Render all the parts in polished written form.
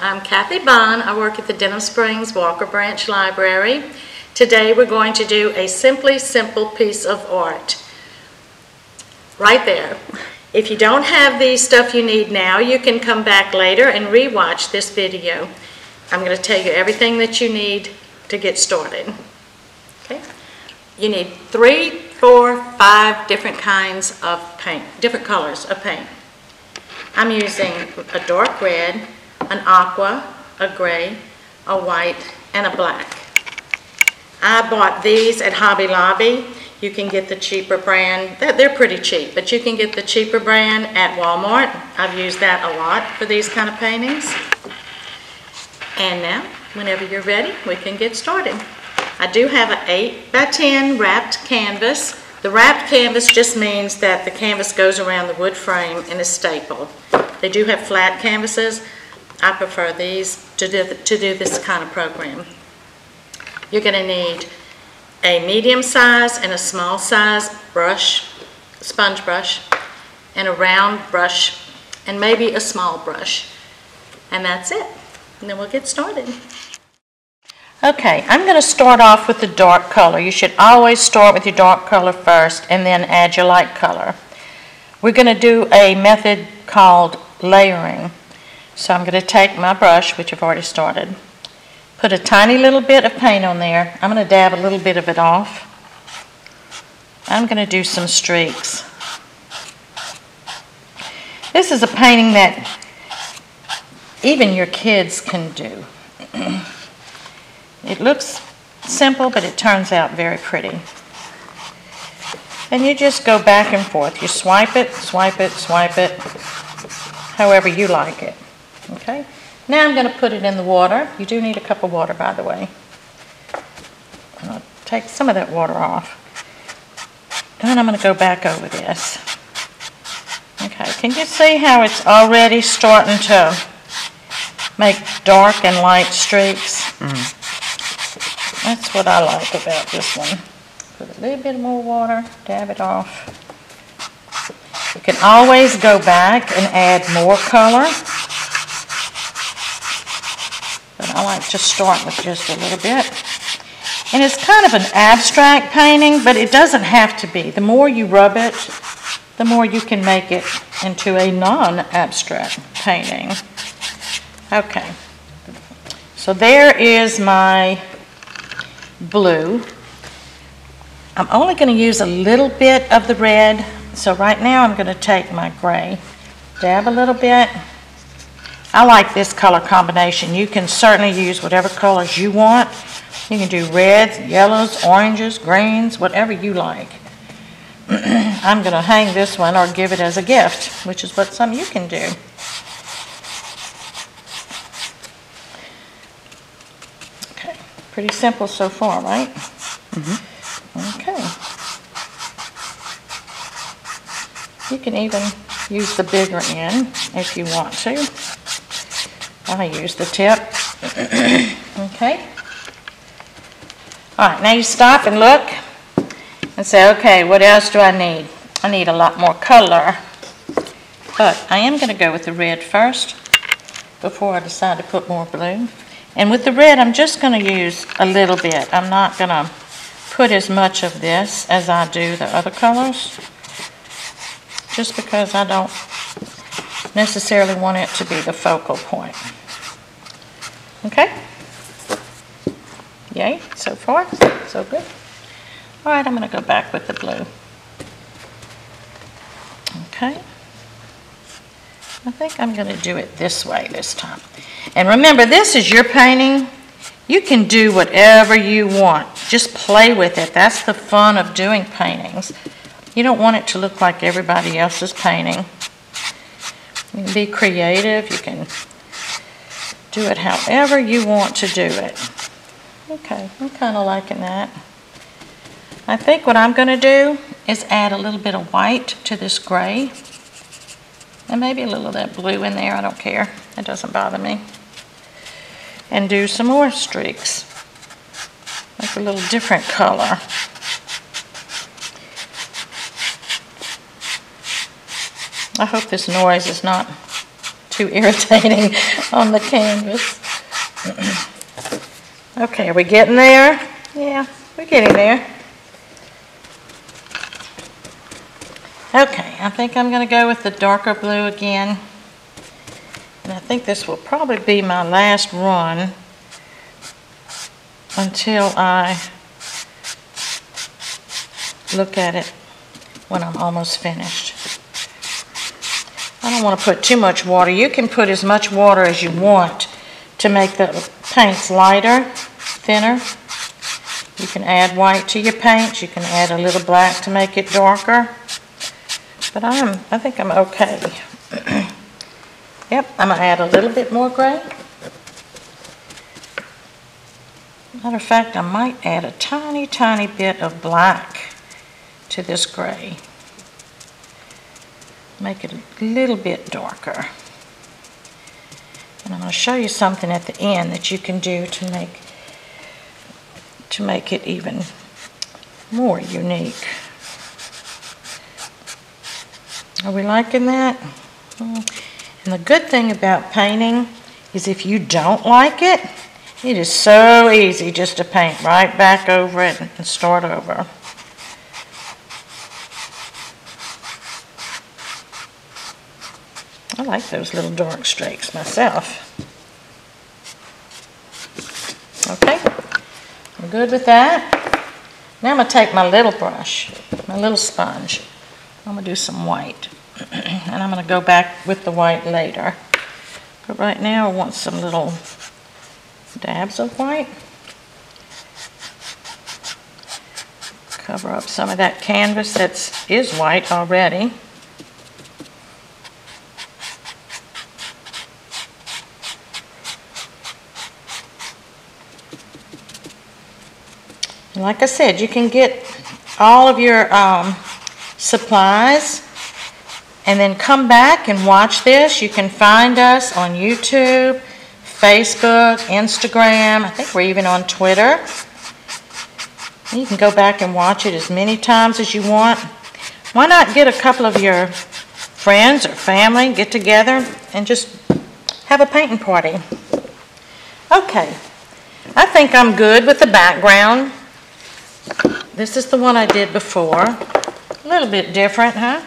I'm Cathy Bond. I work at the Denham Springs-Walker Branch Library. Today we're going to do a simply simple piece of art. Right there. If you don't have the stuff you need now, you can come back later and re-watch this video. I'm going to tell you everything that you need to get started. Okay? You need 3, 4, 5 different kinds of paint, different colors of paint. I'm using a dark red, an aqua, a gray, a white, and a black. I bought these at Hobby Lobby. You can get the cheaper brand. They're pretty cheap, but you can get the cheaper brand at Walmart. I've used that a lot for these kind of paintings. And now, whenever you're ready, we can get started. I do have an 8 by 10 wrapped canvas. The wrapped canvas just means that the canvas goes around the wood frame and is stapled. They do have flat canvases. I prefer these to do this kind of program. You're going to need a medium size and a small size brush, sponge brush, and a round brush, and maybe a small brush. And that's it. And then we'll get started. Okay, I'm going to start off with the dark color. You should always start with your dark color first and then add your light color. We're going to do a method called layering. So I'm going to take my brush, which I've already started, put a tiny little bit of paint on there. I'm going to dab a little bit of it off. I'm going to do some streaks. This is a painting that even your kids can do. It looks simple, but it turns out very pretty. And you just go back and forth. You swipe it, swipe it, swipe it, however you like it. Okay? Now I'm going to put it in the water. You do need a cup of water, by the way. And I'll take some of that water off. And I'm going to go back over this. Okay, can you see how it's already starting to make dark and light streaks? Mm-hmm. That's what I like about this one. Put a little bit more water, dab it off. You can always go back and add more color. But I like to start with just a little bit. And it's kind of an abstract painting, but it doesn't have to be. The more you rub it, the more you can make it into a non-abstract painting. Okay. So there is my blue. I'm only going to use a little bit of the red, so right now I'm going to take my gray, dab a little bit. I like this color combination. You can certainly use whatever colors you want. You can do reds, yellows, oranges, greens, whatever you like. I'm going to hang this one or give it as a gift, which is what some of you can do. Pretty simple so far, right? Mm-hmm. Okay. You can even use the bigger end if you want to. I use the tip. Okay. All right, now you stop and look and say, okay, what else do I need? I need a lot more color. But I am going to go with the red first before I decide to put more blue. And with the red, I'm just going to use a little bit. I'm not going to put as much of this as I do the other colors, just because I don't necessarily want it to be the focal point. Okay? Yay, so far, so good. All right, I'm going to go back with the blue. Okay. I think I'm going to do it this way this time. And remember, this is your painting. You can do whatever you want. Just play with it. That's the fun of doing paintings. You don't want it to look like everybody else's painting. You can be creative. You can do it however you want to do it. Okay, I'm kind of liking that. I think what I'm going to do is add a little bit of white to this gray. And maybe a little of that blue in there. I don't care. It doesn't bother me. And do some more streaks. Make a little different color. I hope this noise is not too irritating on the canvas. Okay, are we getting there? Yeah, we're getting there. Okay, I think I'm going to go with the darker blue again. And I think this will probably be my last run until I look at it when I'm almost finished. I don't want to put too much water. You can put as much water as you want to make the paints lighter, thinner. You can add white to your paint. You can add a little black to make it darker. But I think I'm okay. Yep, I'm going to add a little bit more gray. Matter of fact, I might add a tiny, tiny bit of black to this gray. Make it a little bit darker. And I'm going to show you something at the end that you can do to make it even more unique. Are we liking that? And the good thing about painting is if you don't like it, it is so easy just to paint right back over it and start over. I like those little dark streaks myself. Okay, I'm good with that. Now I'm going to take my little brush, my little sponge. I'm going to do some white. And I'm going to go back with the white later. But right now I want some little dabs of white. Cover up some of that canvas that is white already. And like I said, you can get all of your supplies and then come back and watch this. You can find us on YouTube, Facebook, Instagram. I think we're even on Twitter. And you can go back and watch it as many times as you want. Why not get a couple of your friends or family, get together and just have a painting party. Okay, I think I'm good with the background. This is the one I did before. A little bit different, huh?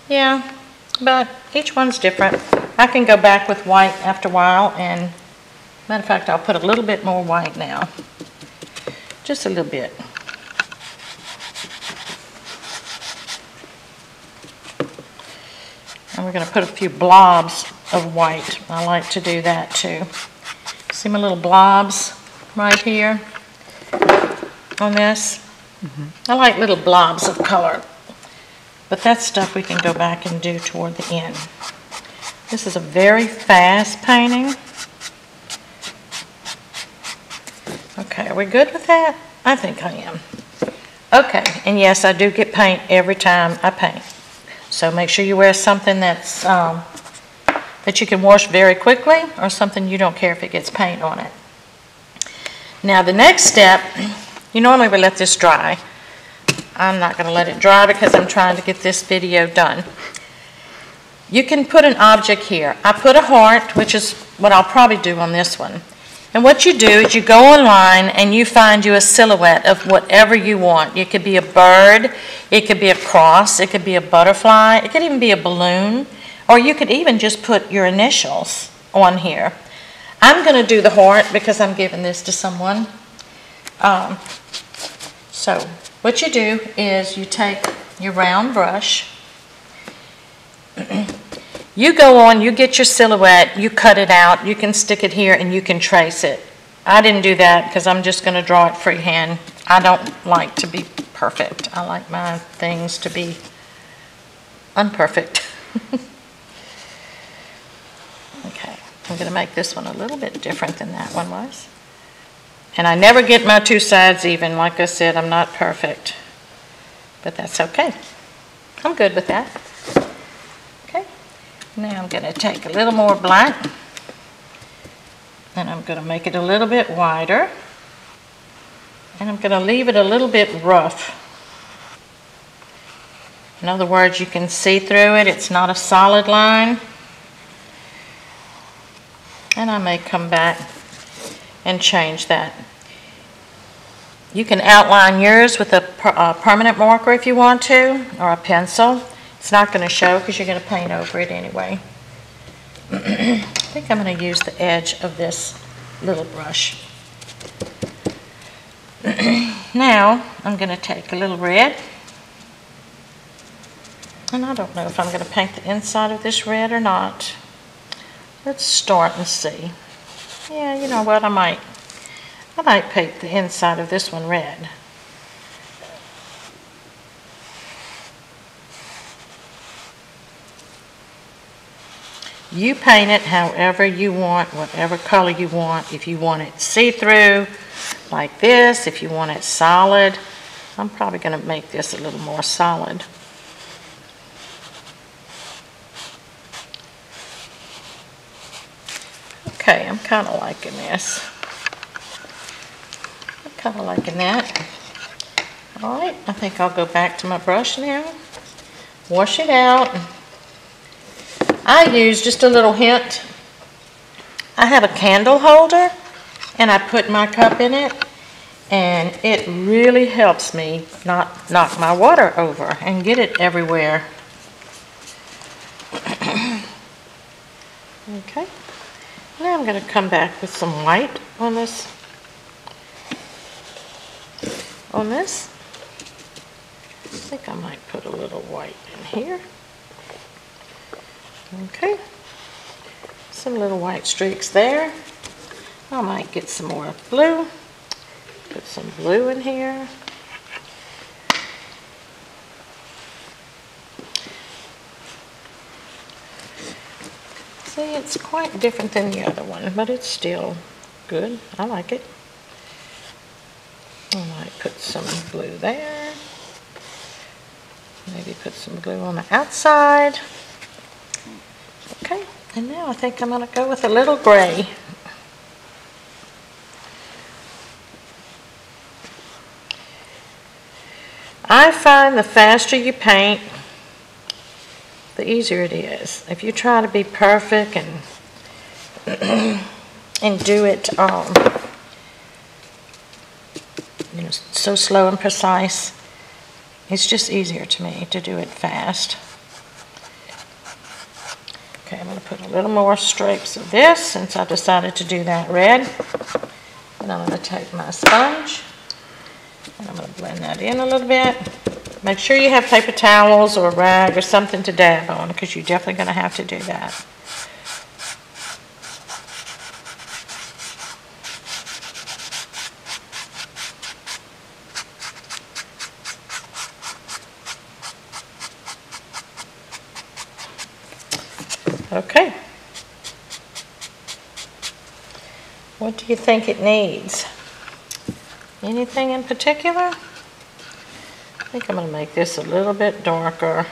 Yeah, but each one's different. I can go back with white after a while, and matter of fact, I'll put a little bit more white now. Just a little bit. And we're going to put a few blobs of white. I like to do that too. See my little blobs right here on this? I like little blobs of color. But that's stuff we can go back and do toward the end. This is a very fast painting. Okay, are we good with that? I think I am. Okay, and yes, I do get paint every time I paint. So make sure you wear something that's that you can wash very quickly, or something you don't care if it gets paint on it. Now the next step, you normally would let this dry. I'm not going to let it dry because I'm trying to get this video done. You can put an object here. I put a heart, which is what I'll probably do on this one. And what you do is you go online and you find you a silhouette of whatever you want. It could be a bird, it could be a cross, it could be a butterfly, it could even be a balloon, or you could even just put your initials on here. I'm going to do the heart because I'm giving this to someone. So what you do is you take your round brush, you go on, you get your silhouette, you cut it out, you can stick it here and you can trace it. I didn't do that because I'm just going to draw it freehand. I don't like to be perfect. I like my things to be unperfect. Okay, I'm going to make this one a little bit different than that one was. And I never get my two sides even. Like I said, I'm not perfect. But that's okay. I'm good with that. Okay. Now I'm going to take a little more black. And I'm going to make it a little bit wider. And I'm going to leave it a little bit rough. In other words, you can see through it. It's not a solid line. And I may come back and change that. You can outline yours with a permanent marker if you want to, or a pencil. It's not going to show because you're going to paint over it anyway. I think I'm going to use the edge of this little brush. Now I'm going to take a little red, and I don't know if I'm going to paint the inside of this red or not. Let's start and see. Yeah, you know what, I might paint the inside of this one red. You paint it however you want, whatever color you want. If you want it see-through, like this, if you want it solid, I'm probably going to make this a little more solid. Okay, I'm kind of liking this. I'm kind of liking that. All right, I think I'll go back to my brush now, wash it out. I use just a little hint. I have a candle holder, and I put my cup in it, and it really helps me not knock my water over and get it everywhere. Okay, now I'm going to come back with some white on this. I think I might put a little white in here. Okay, some little white streaks there. I might get some more blue. Put some blue in here. See, it's quite different than the other one, but it's still good. I like it. I might put some blue there. Maybe put some blue on the outside. Okay, and now I think I'm going to go with a little gray. I find the faster you paint, the easier it is. If you try to be perfect and do it you know, so slow and precise, it's just easier to me to do it fast. Okay, I'm going to put a little more stripes of this since I decided to do that red. And I'm going to take my sponge and I'm going to blend that in a little bit. Make sure you have paper towels or a rag or something to dab on, because you're definitely going to have to do that. Okay. What do you think it needs? Anything in particular? I think I'm going to make this a little bit darker.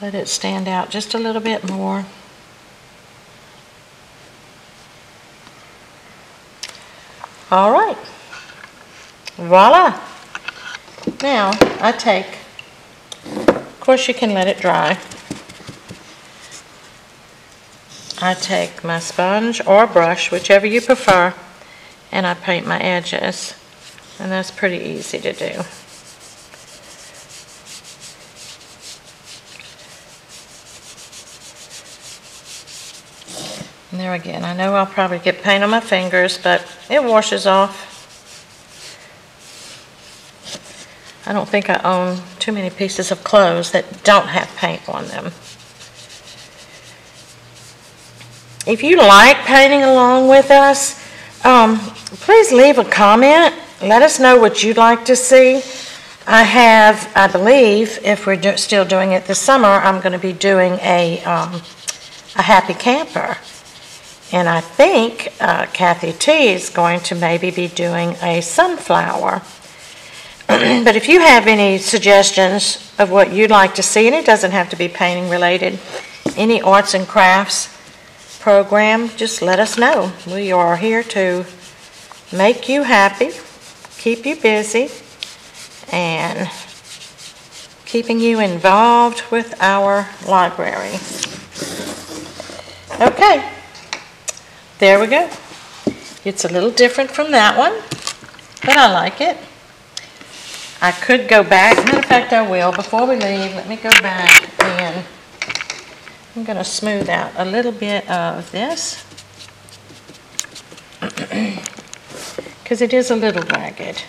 Let it stand out just a little bit more. All right. Voila. Now I take, of course you can let it dry. I take my sponge or brush, whichever you prefer, and I paint my edges. And that's pretty easy to do. And there again, I know I'll probably get paint on my fingers, but it washes off. I don't think I own too many pieces of clothes that don't have paint on them. If you like painting along with us, please leave a comment. Let us know what you'd like to see. I believe, if we're still doing it this summer, I'm going to be doing a happy camper. And I think Cathy T is going to maybe be doing a sunflower. But if you have any suggestions of what you'd like to see, and it doesn't have to be painting related, any arts and crafts program, just let us know. We are here to make you happy, keep you busy, and keeping you involved with our library. Okay, there we go. It's a little different from that one, but I like it. I could go back. Matter of fact, I will. Before we leave, let me go back and I'm going to smooth out a little bit of this because it is a little ragged.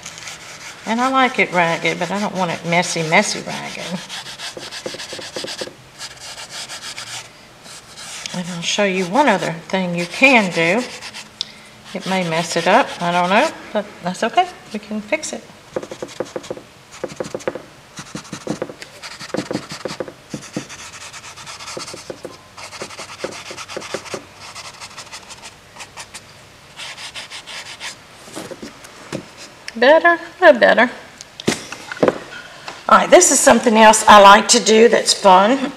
And I like it ragged, but I don't want it messy, messy ragged. And I'll show you one other thing you can do. It may mess it up, I don't know, but that's okay. We can fix it. Better, a little better. All right, this is something else I like to do that's fun.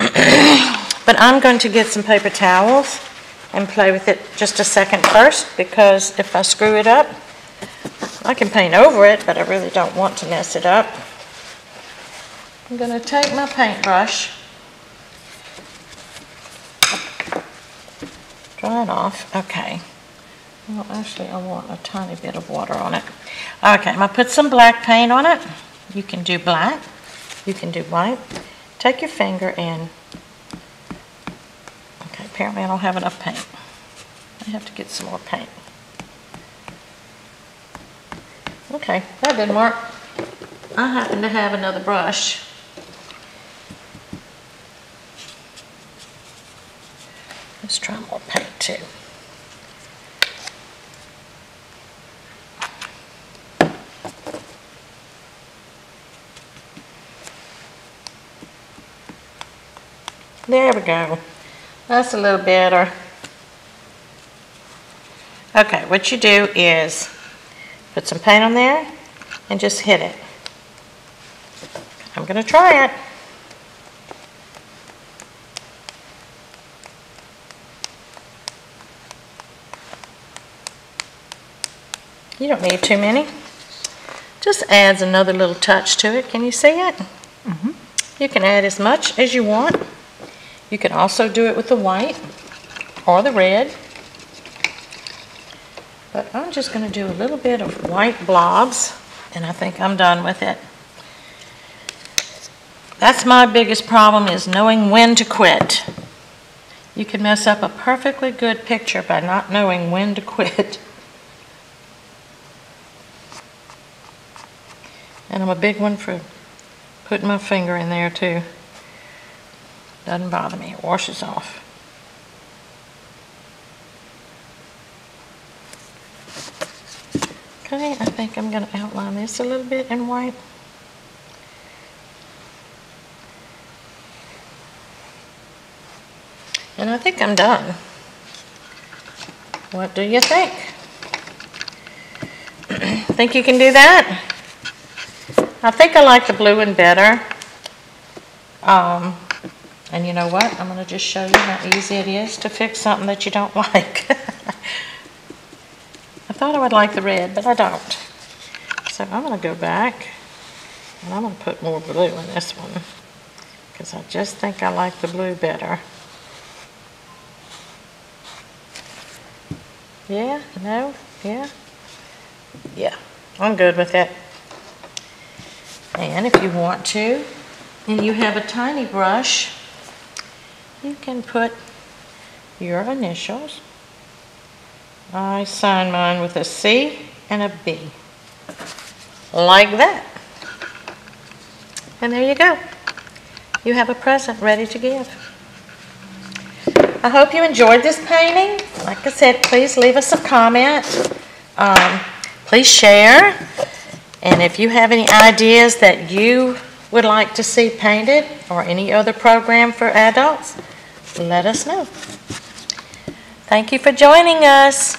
But I'm going to get some paper towels and play with it just a second first, because if I screw it up, I can paint over it, but I really don't want to mess it up. I'm going to take my paintbrush, dry it off. Okay. Well, actually, I want a tiny bit of water on it. Okay, I'm going to put some black paint on it. You can do black. You can do white. Take your finger and... Okay, apparently I don't have enough paint. I have to get some more paint. Okay, that didn't work. I happen to have another brush. Let's try more paint too. There we go. That's a little better. Okay, what you do is put some paint on there and just hit it. I'm going to try it. You don't need too many. Just adds another little touch to it. Can you see it? Mm-hmm. You can add as much as you want. You can also do it with the white or the red. But I'm just going to do a little bit of white blobs, and I think I'm done with it. That's my biggest problem, is knowing when to quit. You can mess up a perfectly good picture by not knowing when to quit. And I'm a big one for putting my finger in there too. Doesn't bother me, it washes off. Okay, I think I'm going to outline this a little bit in white. And I think I'm done. What do you think? Think you can do that? I think I like the blue one better. And you know what? I'm going to just show you how easy it is to fix something that you don't like. I thought I would like the red, but I don't. So I'm going to go back and I'm going to put more blue in this one, because I just think I like the blue better. Yeah? No? Yeah? Yeah. I'm good with it. And if you want to, and you have a tiny brush, you can put your initials. I sign mine with a C and a B, like that. And there you go. You have a present ready to give. I hope you enjoyed this painting. Like I said, please leave us a comment. Please share. And if you have any ideas that you would like to see painted, or any other program for adults, let us know. Thank you for joining us.